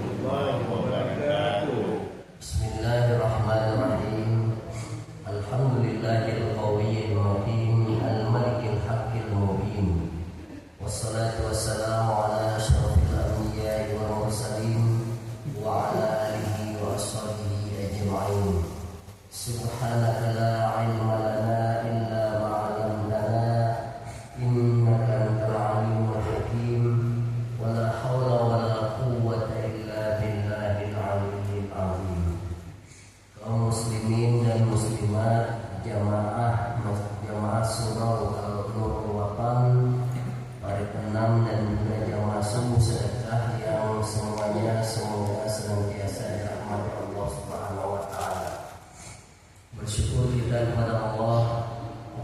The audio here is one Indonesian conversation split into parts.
warahmatullahi wabarakatuh. Bismillahirrahmanirrahim. Alhamdulillahil qawiyyil matin, al-malikil haqqil mubin. Wassalatu wassalamu ala asyrafil anbiya'i wal mursalin wa ala alihi wa ashabihi ajma'in. Subhanaka la ilma lana illa ma 'allamtana innaka antal alimul hakim. Wa la haula wa la quwwata illa billahil aliyyil azim. Kaum muslimin dan muslimat, jamaah surau Al-Nurul Watan, para penam dan juga jamaah subuh sedekah yang semuanya semoga senantiasa dirahmati Allah Subhanahu wa taala. Bersyukur kita kepada Allah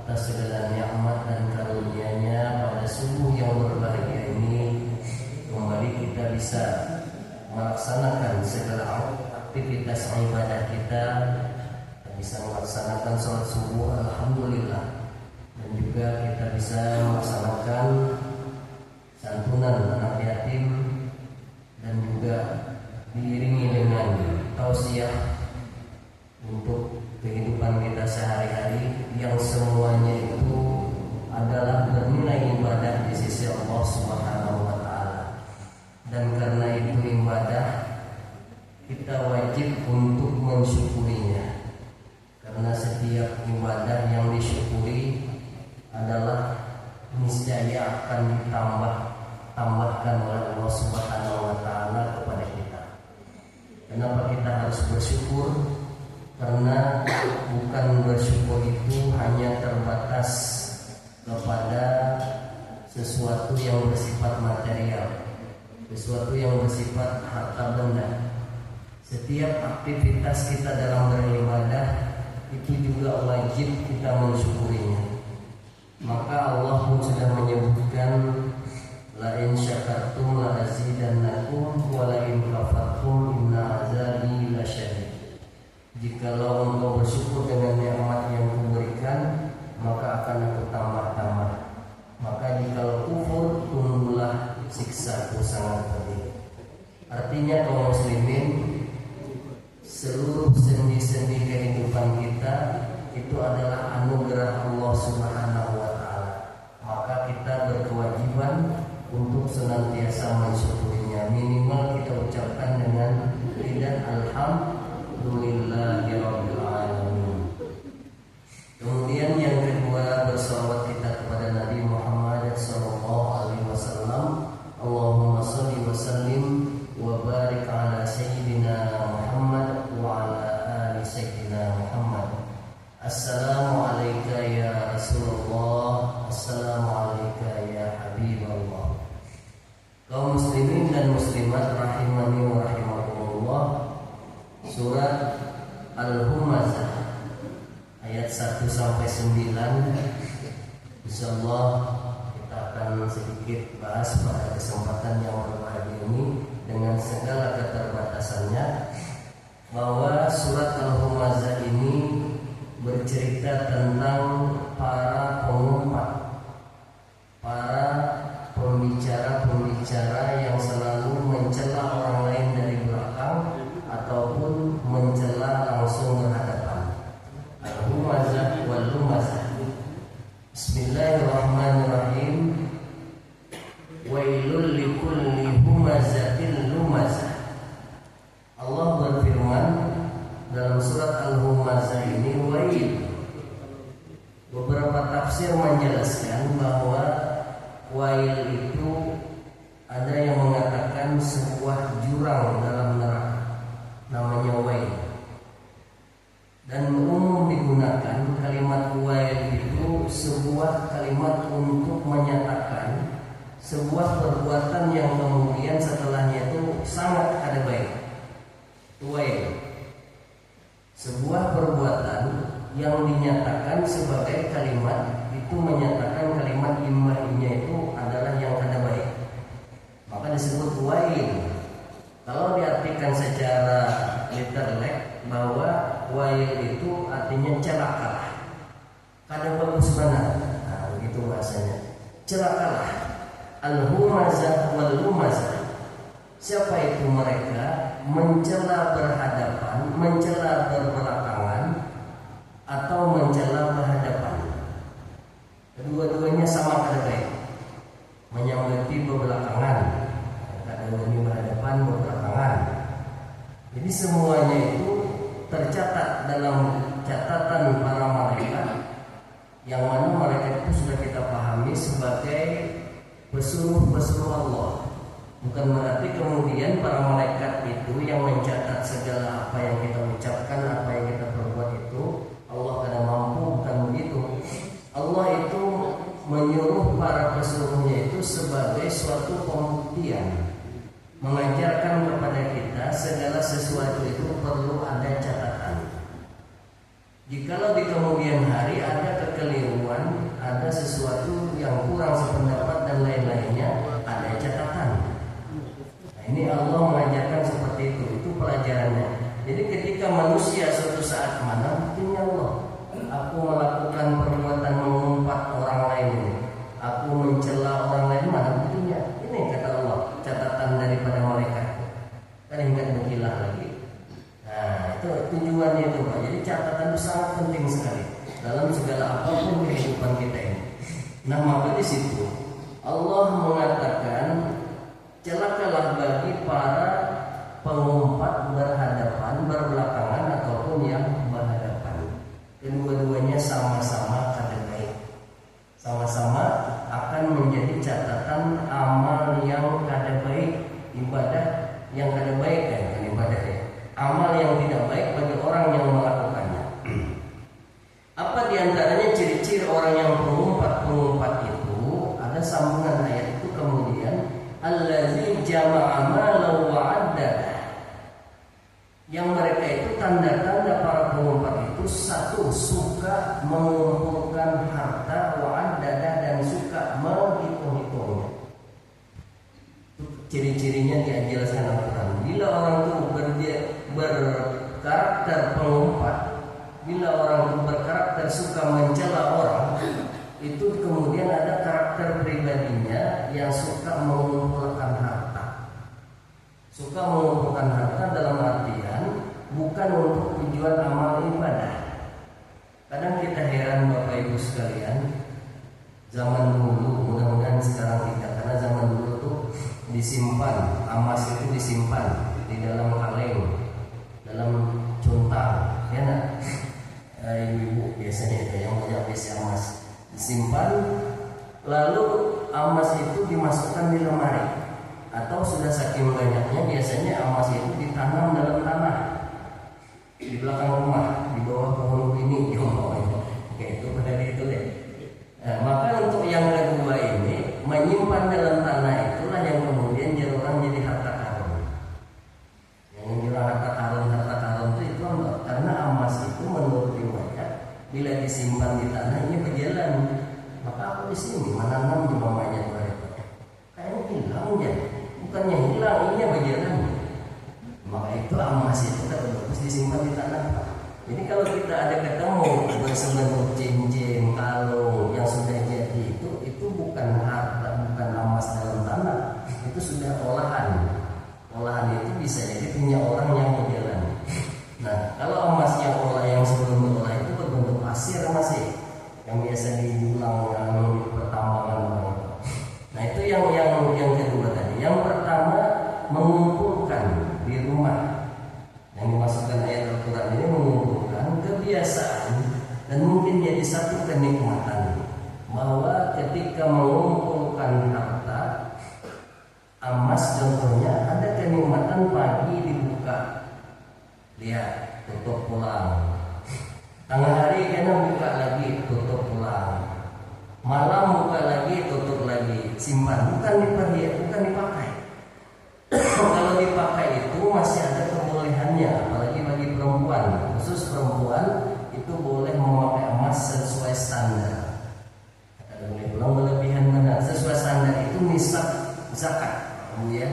atas segala nikmat dan karunia-Nya pada subuh yang berbahagia ini. Kembali kita bisa melaksanakan segala aktivitas ibadah kita, bisa melaksanakan sholat subuh, alhamdulillah, dan juga kita bisa melaksanakan santunan anak yatim dan juga diiringi dengan tausiah untuk kehidupan kita sehari-hari yang semuanya itu adalah bernilai ibadah di sisi Allah Subhanahu wa taala. Dan karena itu ibadah, kita wajib untuk mensyukurinya. Karena setiap ibadah yang disyukuri adalah niscaya akan ditambahkan oleh Allah Subhanahu wa taala kepada kita. Kenapa kita harus bersyukur? Karena bukan bersyukur itu hanya terbatas kepada sesuatu yang bersifat material, sesuatu yang bersifat harta benda. Setiap aktivitas kita dalam beribadah itu juga wajib kita mensyukurinya. Maka Allah pun sudah menyebutkan, la in syakartum la azidannakum wa la in kafartum inna azabi lasyadid. Jikalau engkau bersyukur dengan nikmat yang kuberikan, maka akan aku tambah-tambah. Maka jikalau kufur, tunggulah siksaku sangat pedih. Artinya kaum muslimin, seluruh sendi-sendi kehidupan kita itu adalah anugerah Allah Subhanahu wa taala. Maka kita berkewajiban untuk senantiasa mensyukurinya. Minimal kita ucapkan dengan lidah alhamdulillahirabbil alamin. Kemudian yang kedua, bersalawat kita kepada Nabi Muhammad sallallahu alaihi wasallam. Allahumma shalli wa sallim wa barik ala sayyidina Muhammad wa ala ali sayyidina Muhammad. Assalamu alayka ya Rasulullah, assalamu alayka ya Habiballah. Kaum muslimin dan muslimat rahimani wa rahimakumullah. Surat Al-Humazah ayat 1 sampai 9. Insyaallah kita akan sedikit bahas pada kesempatan yang berbahagia ini dengan segala keterbatasannya, bahwa surat Al-Humazah ini bercerita tentang para pengumpat, para pembicara-pembicara yang selalu mencela orang lain dari belakang ataupun mencela langsung berhadapan. Al-Humazah wal Lumazah. Bismillahirrahmanirrahim. Wailul likulli humazatil lumazah. Allah berfirman dalam surat Al-Humazah ini, wail. Beberapa tafsir menjelaskan bahwa wail itu ada yang mengatakan sebuah jurang dalam neraka, namanya wail. Dan umum digunakan kalimat wail itu sebuah kalimat untuk menyatakan sebuah perbuatan yang kemudian setelahnya itu sangat kada baik. Wail, sebuah perbuatan yang dinyatakan sebagai kalimat itu menyatakan kalimat imahnya itu adalah yang kada baik, maka disebut wail. Kalau diartikan secara literal bahwa wail itu artinya celakalah, kada bagus benar. Nah, begitu bahasanya. Celakalah. Al-Humazah wal Lumazah. Siapa itu mereka? Mencela berhadapan, mencela berbelakangan, atau mencela berhadapan. Kedua-duanya sama kada baik. Menyambati berbelakangan, kadang-kadang berhadapan berbelakangan. Jadi semuanya itu tercatat dalam catatan para malaikat, yang mana malaikat itu sudah kita pahami sebagai pesuruh-pesuruh Allah. Bukan berarti kemudian para malaikat itu yang mencatat segala apa yang kita ucapkan, apa yang kita perbuat itu Allah kada mampu, bukan begitu. Allah itu menyuruh para pesuruhnya itu sebagai suatu pembuktian, mengajarkan kepada kita segala sesuatu itu perlu ada catatan. Jikalau di kemudian hari ada kekeliruan, ada sesuatu yang kurang sependapat dan lain-lainnya, ada catatan. Nah, ini Allah mengajarkan seperti itu pelajarannya. Jadi ketika manusia suatu saat mana buktinya Allah, aku melakukan perbuatan mengumpat orang lain ini, aku mencela orang lain, mana buktinya? Ini kata Allah, catatan daripada malaikat. Kan ingat berkilah lagi. Nah, itu tujuannya itu Pak. Jadi catatan itu sangat penting sekali dalam segala apapun kehidupan kita ini. Nah, maka di situ Allah mengatakan celakalah bagi para pengumpat berhadapan, berbelakangan ataupun yang berhadapan. Kedua-duanya sama-sama kada baik. Sama-sama akan menjadi catatan amal yang kada baik, ibadah yang kada baik kan ibadah ya. Amal yang tidak baik bagi orang yang melakukannya. Apa diantaranya ciri-ciri orang yang pengumpat itu? Ada sambungan ayat itu kemudian allazi jama'a malan wa 'addada. Yang mereka itu tanda-tanda para pengumpat itu, satu, suka mengumpulkan harta, wa 'addada, dan suka menghitung-hitungnya. Ciri-cirinya dijelaskan Al-Quran. Bila orang itu berkarakter pengumpat, bila orang itu berkarakter suka mencela orang, itu kemudian ada karakter pribadinya yang suka mengumpulkan harta. Suka mengumpulkan harta dalam artian bukan untuk tujuan amal ibadah. Kadang kita heran Bapak Ibu sekalian, zaman dulu, mudah-mudahan sekarang tidak, karena zaman dulu tuh disimpan, emas itu disimpan di dalam kaleng, dalam cuntang, ya nak? Ibu-ibu biasanya itu yang punya besi emas disimpan, lalu emas itu dimasukkan di lemari, atau sudah saking banyaknya biasanya emas itu ditanam dalam tanah di belakang rumah, di bawah pohon ini, di bawah kayak itu pada itu deh. Nah, maka untuk yang kedua ini menyimpan dalam tanah itulah yang kemudian orang jadi harta karun. Yang dibilang harta karun itu apa? Karena emas itu menurut riwayat bila disimpan di tanah ini berjalan. Maka aku di sini menanam di mamanya mereka. Kayaknya hilang ya, bukannya hilang, ini berjalan. Maka itu emas itu terus disimpan di tanah. Jadi kalau kita ada ketemu bersebentuk cincin, kalung yang sudah jadi itu bukan harta, bukan emas dalam tanah, itu sudah olahan. Olahan itu bisa jadi punya orang yang berjalan. Nah, kalau emas yang sebelum diolah itu berbentuk pasir masih, yang biasa diulang di pertambangan orang itu. Nah, itu yang kedua tadi. Yang pertama mengumpulkan di rumah. Yang dimasukkan ayat Al-Quran ini mengumpulkan kebiasaan dan mungkin jadi satu kenikmatan bahwa ketika mengumpulkan harta emas contohnya ada kenikmatan pagi dibuka, lihat tutup pulang, tengah hari kena buka lagi tutup pulang, malam buka lagi tutup lagi, simpan, bukan dipakai. Kalau dipakai itu masih ada kebolehannya, apalagi bagi perempuan, khusus perempuan itu boleh memakai emas sesuai standar. Ada boleh pulang berlebihan benar. Sesuai standar itu nisab zakat, ya.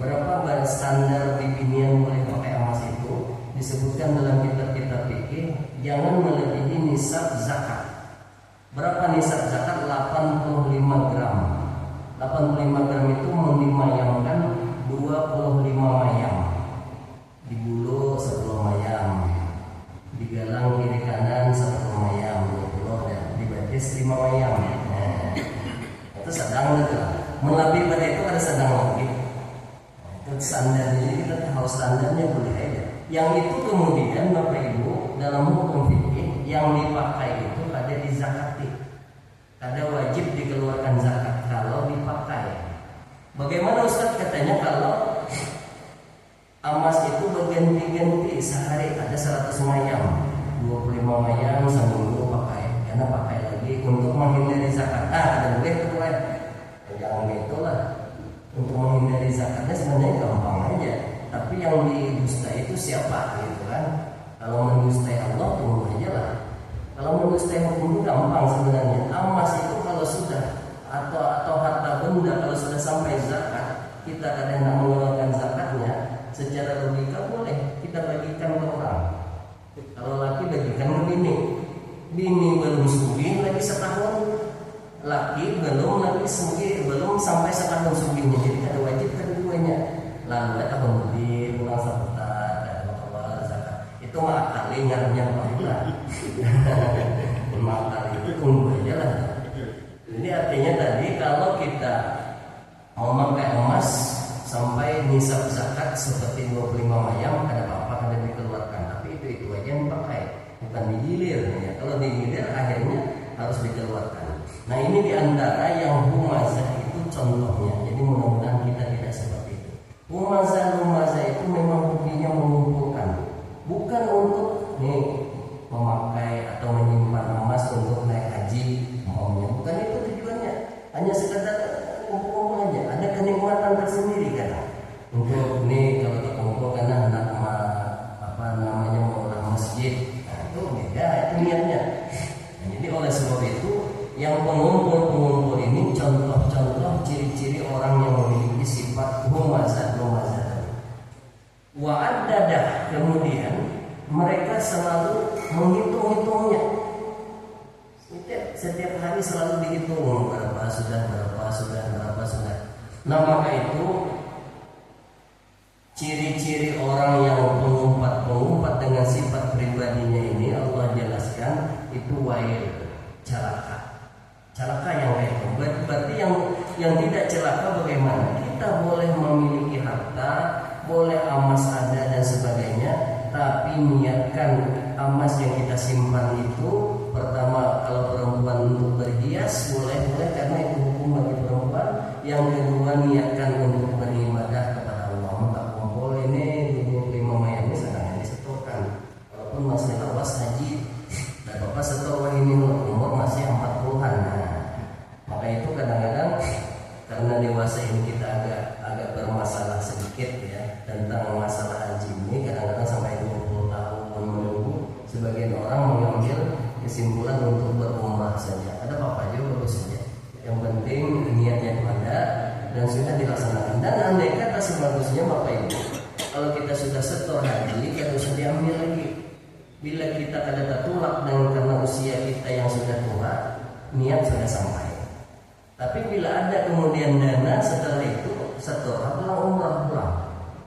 Berapa standar bibinian boleh pakai emas itu disebutkan dalam kitab-kitab fikih, jangan melebihi nisab zakat. Berapa nisab zakat? 85 gram. 85 gram itu dimayangkan 12 25 mayam. Dibuluh 10 mayam. Digalang kiri kanan 10 mayam, 20, dan dibatis 5 mayam. Nah, itu sedang gitu lah. Melebih pada itu ada sedang lagi. Itu standarnya, kita tahu standarnya boleh aja. Yang itu kemudian Bapak Ibu dalam hukum fikih yang dipakai itu ada di zakati. Ada wajib dikeluarkan zakat kalau dipakai. Bagaimana Ustaz? Katanya kalau emas itu berganti-ganti, sehari ada 100 mayam, 25 mayam seminggu pakai, karena pakai lagi untuk menghindari zakat. Ada boleh itu boleh. Jangan gitu lah. Untuk menghindari zakatnya sebenarnya gampang aja. Tapi yang didusta itu siapa gitu kan? Kalau mendustai Allah tunggu aja lah. Kalau mendustai hukum itu gampang sebenarnya. Emas itu kalau sudah atau harta benda kalau sudah sampai zakat, kita kadang tidak mengeluarkan zakatnya, secara logika boleh kita bagikan ke orang. Kalau laki bagikan ke bini. Bini belum sugih lagi setahun, laki belum sampai setahun sugihnya, jadi ada wajib keduanya. Lalu tahun lebih pulang seputar ada bawa zakat. Itu mah kali nyarnya pula. Maka itu tunggu aja lah. Jadi artinya tadi kalau kita mau memakai emas sampai nisab zakat seperti 25 mayam, ada apa-apa kada dikeluarkan. Tapi itu aja yang dipakai, bukan digilir ya. Kalau digilir akhirnya harus dikeluarkan. Nah ini diantara yang humazah itu contohnya. Jadi mudah-mudahan kita tidak seperti itu. Humazah itu memang hobinya mengumpulkan, bukan untuk memakai atau menyimpan emas untuk naik haji maunya. Bukan itu tujuannya. Hanya sekadar kumpul aja. Ada kenikmatan tersendiri kan. Untuk kalau terkumpul karena hendak mau masjid. Nah, itu beda, itu niatnya. Nah, jadi oleh sebab itu yang pengumpul ini contoh-contoh ciri-ciri orang yang memiliki sifat humazah. Wa'adadah, kemudian mereka selalu menghitung-hitungnya. Setiap hari selalu dihitung berapa sudah. Nah maka itu ciri-ciri orang yang pengumpat dengan sifat pribadinya ini Allah jelaskan itu wail, celaka yang itu. Berarti yang tidak celaka bagaimana? Kita boleh memiliki harta, boleh emas ada dan sebagainya, tapi niatkan emas yang kita simpan itu pertama kalau perempuan untuk berhias boleh karena itu hukum bagi perempuan. Yang kedua niatkan untuk beribadah kepada Allah. Tak kumpul ini 25 mayam ini sedang disetorkan. Walaupun masih lawas haji dan bapak setor ini umur masih 40-an. Nah, maka itu kadang-kadang karena dewasa ini kita agak bermasalah sedikit ya tentang masalah haji ini, kadang-kadang sampai 20 tahun menunggu. Sebagian orang mengambil kesimpulan untuk berumrah saja. Ada apa-apa juga bagus saja. Yang penting niatnya itu ada dan sudah dilaksanakan. Dan andai kata sebagusnya Bapak Ibu, kalau kita sudah setor haji, tidak usah diambil lagi. Bila kita ada tertolak dan karena usia kita yang sudah tua, niat sudah sampai. Tapi bila ada kemudian dana setelah itu setor, pulang umrah pulang,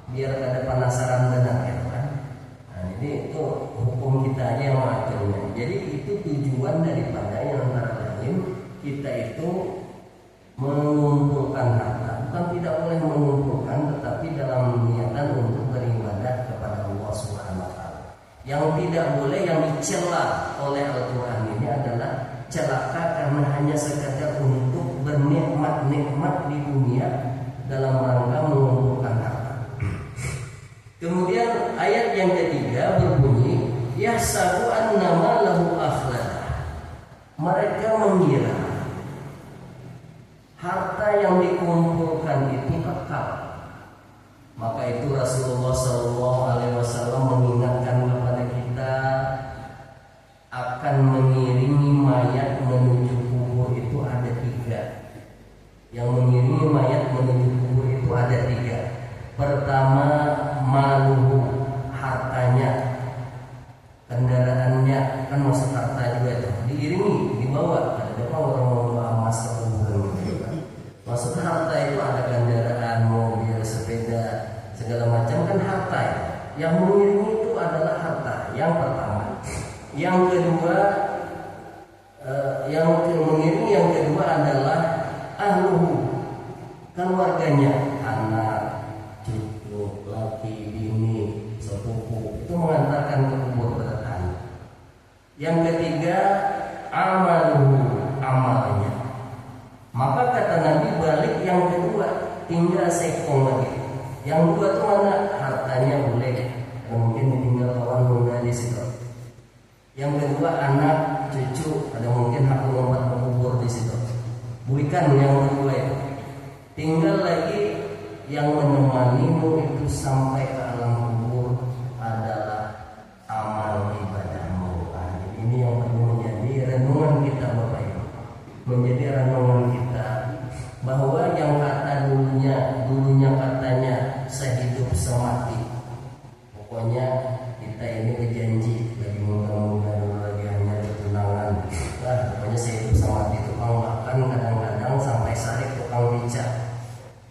biar ada penasaran benar ya kan. Nah, jadi itu hukum kita aja yang mengaturnya. Jadi itu tujuan daripada yang antara lain kita itu mengumpulkan harta. Bukan tidak boleh mengumpulkan, tetapi dalam niatan untuk beribadah kepada Allah Subhanahu wa taala. Yang tidak boleh, yang dicela oleh Al-Qur'an ini adalah celaka karena hanya sekadar untuk bernikmat-nikmat di dunia dalam rangka mengumpulkan harta. Kemudian ayat yang ketiga berbunyi yahsabu annama lahu akhlada. Mereka mengira harta yang dikumpulkan itu kekal. Maka itu Rasulullah SAW mengingatkan kepada kita akan mengiringi mayat menuju kubur itu ada 3. Yang mengiringi mayat menuju kubur itu ada 3. Pertama, maluhu, hartanya, kendaraannya, kan maksud harta juga itu diiringi, dibawa. Ada orang mau emas ke kuburan gitu kan. Maksud harta itu ada kendaraan, mobil, sepeda, harta ya. Yang mengiringi itu adalah harta. Yang pertama. Yang kedua, yang mengiringi yang kedua adalah ahluhu, keluarganya, anak, cucu, laki, bini, sepupu, itu mengantarkan ke kubur bertani. Yang ketiga, amaluhu, amalnya. Maka kata Nabi balik yang kedua, tinggal sekong lagi. Yang dua itu mana? Hartanya boleh, mungkin ditinggal kawan muda di situ. Yang kedua anak, cucu, ada mungkin hak lompat kubur di situ. Bukan yang kedua itu. Tinggal lagi yang menemanimu itu sampai ke alam kubur adalah amal ibadahmu. Nah, ini yang perlu menjadi renungan kita Bapak Ibu. Menjadi renungan kita bahwa yang kata dulunya katanya sehidup semati. Pokoknya kita ini berjanji lagi muda-muda dulu lagi hanya bertunangan. Nah, pokoknya sehidup semati, tukang makan kadang-kadang sampai sarik tukang pijak.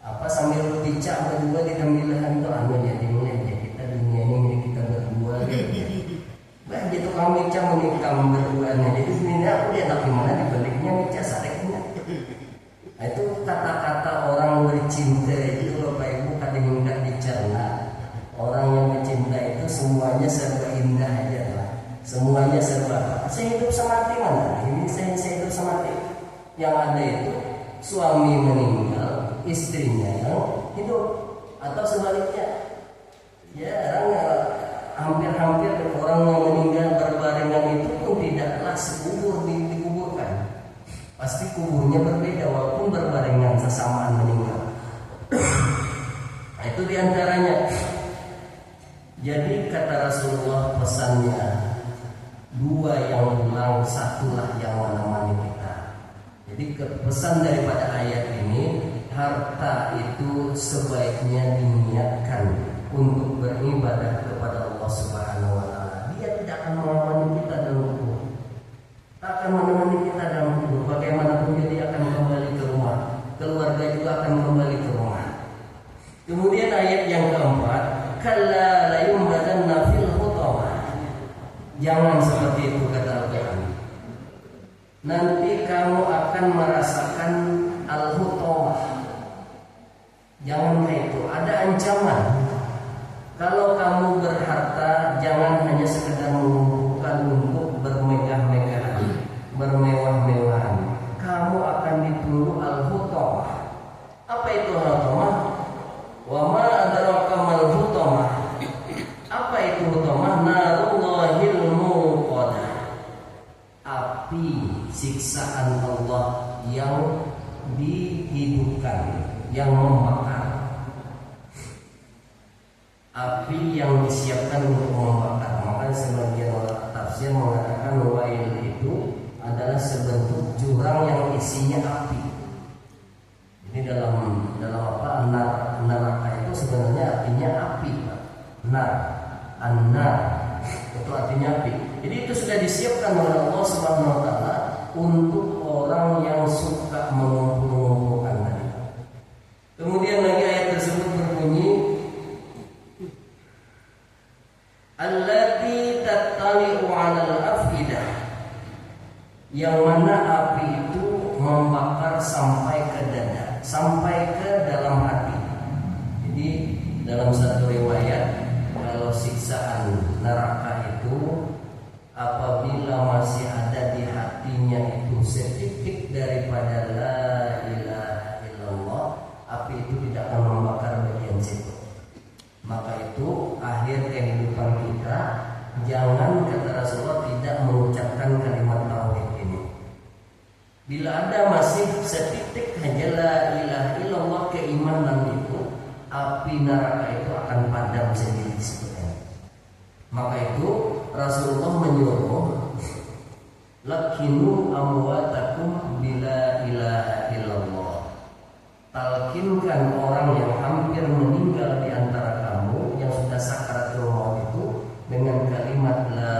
Apa sambil pijak berdua di tambilan itu anu jadi mulai kita dunia ini kita berdua. Bah jadi tukang pijak menikam berduanya. Jadi sebenarnya aku dia tak gimana dibaliknya pijak sariknya. Nah, itu kata-kata orang bercinta itu Bapak Ibu kadang enggak dicerna. Orang yang mencinta itu semuanya serba indah aja lah. Semuanya serba. Saya hidup semati mana? Ini saya hidup semati. Yang ada itu suami meninggal, istrinya yang hidup, atau sebaliknya. Ya, hampir-hampir orang yang meninggal berbarengan itu pun tidaklah sekubur dikuburkan. Pasti kuburnya berbeda walaupun berbarengan sesamaan meninggal. Itu diantaranya. Jadi kata Rasulullah pesannya, dua yang pulang, satulah yang menemani kita. Jadi pesan daripada ayat ini, harta itu sebaiknya diniatkan untuk beribadah kepada Allah Subhanahu wa taala. Dia tidak akan menemani kita dalam kubur. Tak akan menemani kita dalam kubur. Bagaimanapun dia akan kembali ke rumah. Keluarga juga akan kembali ke rumah. Kemudian ayat yang keempat, kalla la yumbadanna fil hutamah. Jangan seperti itu kata Al-Quran. Nanti kamu akan merasakan al-hutamah. Jangan kayak itu. Ada ancaman. Kalau kamu berharta, jangan hanya sekedar mengumpulkan untuk bermegah-megahan, bermewah-mewahan. Kamu akan ditunggu al-hutamah. Apa itu al-hutamah? Wa ma adraka mal hutamah. Apa itu hutamah? Narullahil muqadah. Api siksaan Allah yang dihidupkan, yang membakar. Api yang disiapkan untuk membakar. Maka sebagian orang tafsir mengatakan wail itu adalah sebentuk jurang yang isinya api. Ini dalam apa? Neraka itu sebenarnya artinya api. An-nar itu artinya api. Jadi itu sudah disiapkan oleh Allah Subhanahu wa taala untuk orang yang suka mengumpul-ngumpulkan tadi. Kemudian lagi ayat tersebut berbunyi allati tattali'u 'alal afidah, yang mana api itu membakar sampai ke dada, sampai ke dalam hati. Jadi dalam satu riwayat, kalau siksaan neraka itu apabila masih ada di hatinya itu setitik daripada la ilaha illallah, api itu tidak akan membakar bagian situ. Maka itu akhir kehidupan kita, jangan kata Rasulullah tidak mengucapkan kalimat tauhid ini. Bila ada masih setitik saja la ilaha illallah keimanan itu, api neraka itu akan padam sendiri sebetulnya. Maka itu Rasulullah menyuruh lakinu amwatakum bila ilaha illallah. Talkinkan orang yang hampir meninggal di antara kamu yang sudah sakaratul maut itu dengan kalimat la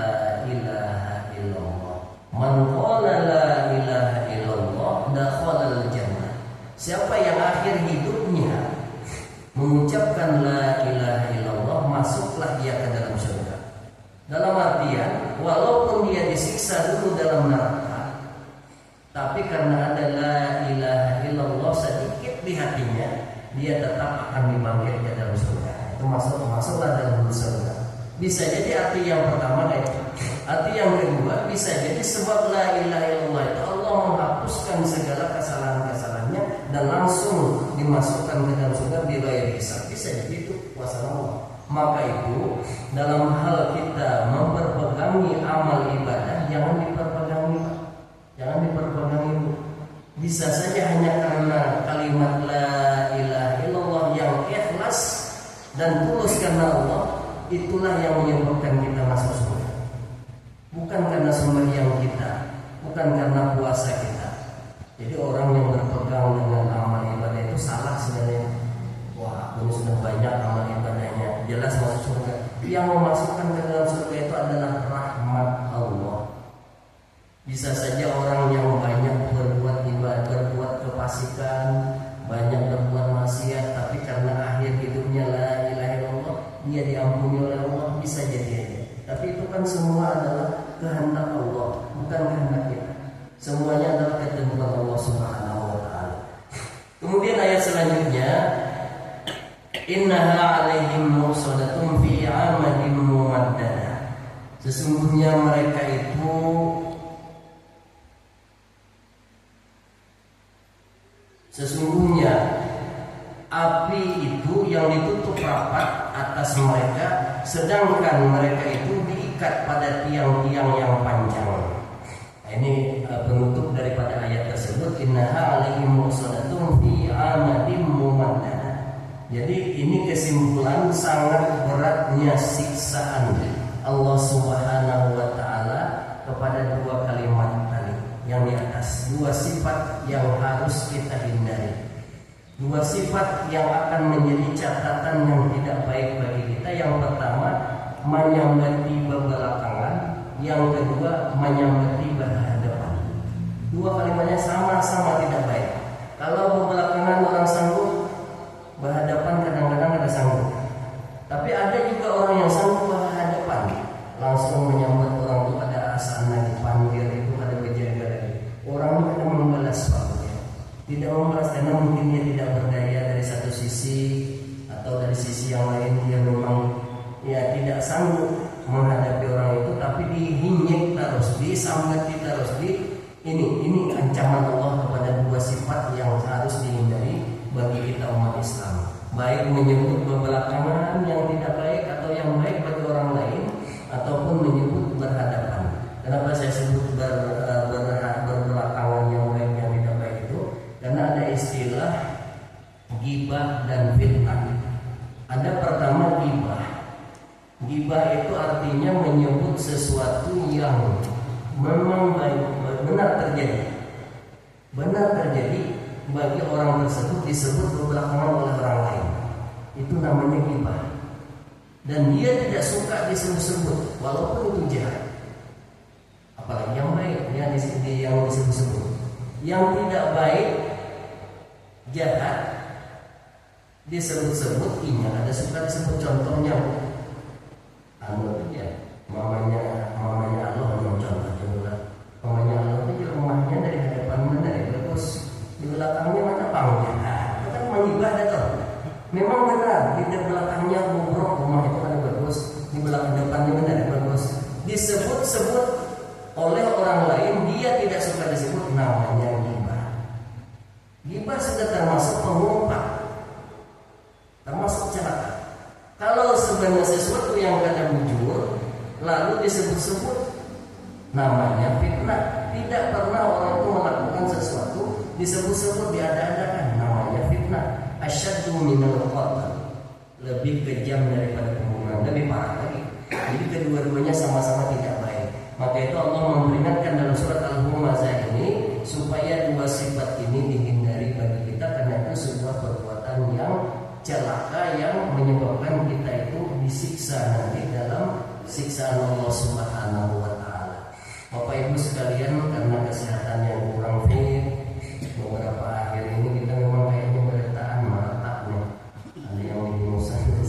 ilaha illallah. Man qala la ilaha illallah dakhala al-jannah. Siapa yang akhir hidupnya mengucapkan la ilaha illallah, masuklah dia ke dalam surga. Dalam artian walaupun dia disiksa dulu dalam neraka, tapi karena ada la ilaha illallah sedikit di hatinya, dia tetap akan dibangkit ke dalam surga. Itu masuklah dalam surga. Bisa jadi arti yang pertama itu. Arti yang kedua bisa jadi sebab la ilaha illallah itu Allah menghapuskan segala kesalahan-kesalahannya dan langsung dimasukkan ke dalam surga bila hisab. Bisa jadi itu kuasa Allah. Maka itu dalam hal kita memperpegangi amal ibadah jangan diperpegangi. Bisa saja hanya karena kalimat la ilaha illallah yang ikhlas dan tulus karena Allah, itulah yang menyebabkan kita masuk surga. Bukan karena sembahyang kita, bukan karena puasa kita. Jadi orang yang berpegang dengan amal ibadah itu salah sebenarnya. Wah, ini sudah banyak amal ibadahnya, jelas masuk surga. Yang memasukkan ke dalam surga itu adalah rahmat Allah. Bisa saja orang yang banyak berbuat ibadah, berbuat kefasikan, banyak berbuat maksiat, tapi karena akhir hidupnya la ilaha illallah, dia diampuni oleh Allah, bisa jadi. Tapi itu kan semua adalah kehendak Allah, bukan kehendak kita. Semuanya adalah ketentuan Allah Subhanahu wa taala. Kemudian ayat selanjutnya, innaha 'alaihim muhsanatun fi 'amadin mumaddadah. Sesungguhnya mereka itu api itu yang ditutup rapat atas mereka, sedangkan mereka itu diikat pada tiang-tiang yang panjang. Nah, ini penutup daripada ayat tersebut, innaha 'alaihim muhsanatun fi 'amadin mumaddadah. Jadi ini kesimpulan sangat beratnya siksaan Allah Subhanahu wa taala kepada dua kalimat tadi yang di atas, dua sifat yang harus kita hindari. Dua sifat yang akan menjadi catatan yang tidak baik bagi kita. Yang pertama, menyambati belakangan. Yang kedua, menyambati berhadapan. Dua kalimatnya sama-sama tidak baik. Kalau belakangan orang sanggup, berhadapan kadang-kadang ada sanggup. Tapi ada juga orang yang sanggup berhadapan, langsung menyambut orang itu, ada asana dipanggil itu, ada berjaga lagi. Orang itu kadang membalas tidak membalas karena mungkin dia tidak berdaya dari satu sisi, atau dari sisi yang lain dia memang tidak sanggup menghadapi orang itu, tapi dihinyek terus, disambati terus. Ini ancaman Allah kepada dua sifat yang harus dihindari bagi kita umat Islam. Baik menyebut belakangan yang tidak baik atau yang baik bagi orang lain, ataupun menyebut berhadapan. Kenapa saya sebut berbelakangan yang baik yang tidak baik itu? Karena ada istilah ghibah dan fitnah. Ada pertama ghibah. Ghibah itu artinya menyebut sesuatu yang memang benar terjadi bagi orang tersebut, disebut berbelakangan oleh orang lain. Itu namanya ghibah. Dan dia tidak suka disebut-sebut walaupun itu jahat. Apalagi yang baik yang disebut-sebut. Yang tidak baik, jahat, disebut-sebut, ada suka disebut. Contohnya mamanya Allah yang contoh juga. Mamanya Allah itu rumahnya dari hadapan mana ya bagus, di belakangnya mana pangnya. Itu kan menghibah datang. Memang benar di belakangnya bobrok, rumah itu kan bagus, di belakang depannya benar bagus. Disebut-sebut oleh orang lain, dia tidak suka disebut, namanya ghibah. Ghibah sudah termasuk mengumpat, termasuk celaka. Kalau sebenarnya sesuatu yang kada bujur lalu disebut-sebut, namanya fitnah. Tidak pernah orang itu melakukan sesuatu disebut-sebut, diada-adakan, namanya fitnah. Asyaddu minal qatl, lebih kejam daripada pembunuhan, lebih parah lagi. Jadi kedua-duanya sama-sama tidak baik. Maka itu Allah memperingatkan dalam surat Al-Humazah ini supaya dua sifat ini dihindari bagi kita, karena itu sebuah perbuatan yang celaka yang menyebabkan kita itu disiksa nanti dalam siksaan Allah Subhanahu wa taala. Bapak Ibu sekalian, karena kesehatan yang kurang fit, beberapa akhir ini kita memang kayaknya bertahan mata nih. Ada yang di Musa ini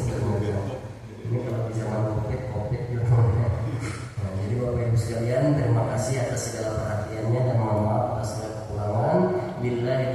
sekalian, terima kasih atas segala perhatiannya dan mohon maaf atas segala kekurangan. Billahi